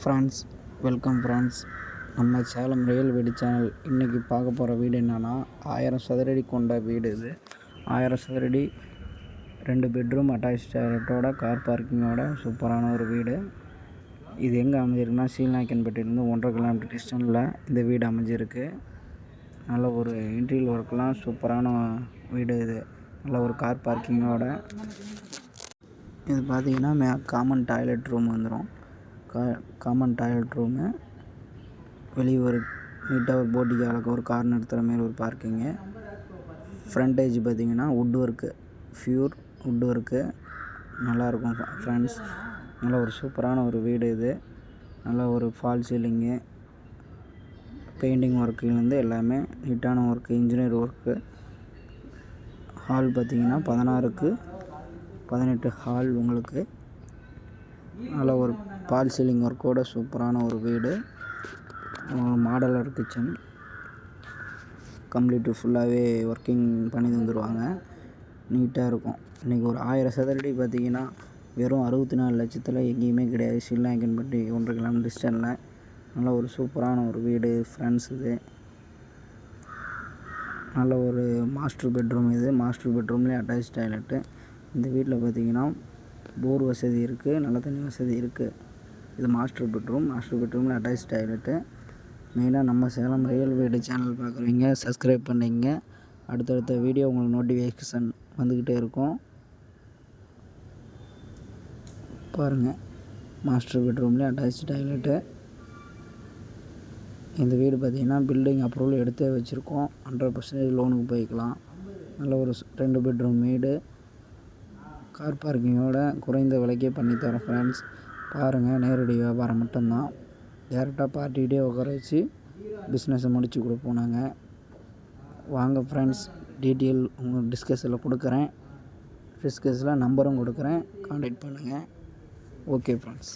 Friends, welcome friends. நம்ம Salem real வீடு channel இன்றைக்கி பார்க்க போகிற வீடு என்னென்னா 1000 சதுரடி கொண்ட வீடு. இது 1000 சதுரடி 2 பெட்ரூம் அட்டாச் டாய்லெட்டோட கார் பார்க்கிங்கோட சூப்பரான ஒரு வீடு. இது எங்கே அமைஞ்சிருக்குன்னா சீல்நாயக்கன்பட்டியிலேருந்து 1.5 கிலோமீட்டர் டிஸ்டன்ஸில் இந்த வீடு அமைஞ்சிருக்கு. நல்ல ஒரு இன்டீரியர் ஒர்க்லாம் சூப்பரான வீடு. இது நல்ல ஒரு கார் பார்க்கிங்கோட. இது பார்த்திங்கன்னா காமன் டாய்லெட் ரூம் வந்துடும். காமன் டாய்லெட் ரூமு, வெளியே ஒரு நீட்டாக ஒரு போட்டிக்கு அளவுக்கு ஒரு கார் நிறுத்துகிற மாரி ஒரு பார்க்கிங்கு. ஃப்ரண்டேஜ் பார்த்திங்கன்னா would work, pure would work நல்லாயிருக்கும் ஃப்ரெண்ட்ஸ். நல்ல ஒரு சூப்பரான ஒரு வீடு. இது நல்ல ஒரு ஃபால் சீலிங்கு, பெயிண்டிங் ஒர்க்குலேருந்து எல்லாமே நீட்டான ஒர்க்கு, இன்ஜினியர் ஒர்க்கு. ஹால் பார்த்திங்கன்னா 16க்கு 18 ஹால் உங்களுக்கு. நல்ல ஒரு ஃபால் சீலிங் ஒர்க்கோட சூப்பரான ஒரு வீடு. மாடலர் கிச்சன் கம்ப்ளீட்டு ஃபுல்லாகவே ஒர்க்கிங் பண்ணி தந்துடுவாங்க. நீட்டாக இருக்கும். இன்றைக்கி ஒரு 1000 சதுரடி பார்த்திங்கன்னா வெறும் 64 லட்சத்தில் எங்கேயுமே கிடையாது. சீல்நாயக்கன்பட்டி 1.5 கிலோமீட்டர் டிஸ்டன்ஸில் நல்ல ஒரு சூப்பரான ஒரு வீடு ஃப்ரெண்ட்ஸ். இது நல்ல ஒரு மாஸ்டர் பெட்ரூம். இது மாஸ்டர் பெட்ரூம்லேயே அட்டாச் டாய்லெட்டு. இந்த வீட்டில் பார்த்திங்கன்னா போர் வசதி இருக்குது, நல்ல தண்ணி வசதி இருக்குது. இது மாஸ்டர் பெட்ரூம். மாஸ்டர் பெட்ரூமில் அட்டாச் டாய்லெட்டு. மெயினாக நம்ம சேலம் ரியல் வீடு சேனல் பார்க்குறீங்க, சப்ஸ்கிரைப் பண்ணிங்க. அடுத்தடுத்த வீடியோ உங்களுக்கு நோட்டிஃபிகேஷன் வந்துக்கிட்டே இருக்கும். பாருங்கள், மாஸ்டர் பெட்ரூம்லேயே அட்டாச் டாய்லெட்டு. இந்த வீடு பார்த்திங்கன்னா பில்டிங் அப்ரூவல் எடுத்தே வச்சுருக்கோம். 100% லோனுக்கு போய்க்கலாம். நல்ல ஒரு 2 பெட்ரூம் வீடு, கார் பார்க்கிங்கோட குறைந்த விலைக்கே பண்ணித்தரோம் ஃப்ரெண்ட்ஸ். பாருங்கள், நேரடி வியாபாரம் மட்டும்தான். டேரெக்டாக பார்ட்டிகிட்டே உட்கார வச்சு பிஸ்னஸை முடித்து கொடுப்போம் நாங்கள். வாங்க ஃப்ரெண்ட்ஸ், டீட்டெயில் உங்கள் டிஸ்கஸில் கொடுக்குறேன். டிஸ்கஸில் நம்பரும் கொடுக்குறேன், கான்டாக்ட் பண்ணுங்கள். Okay friends.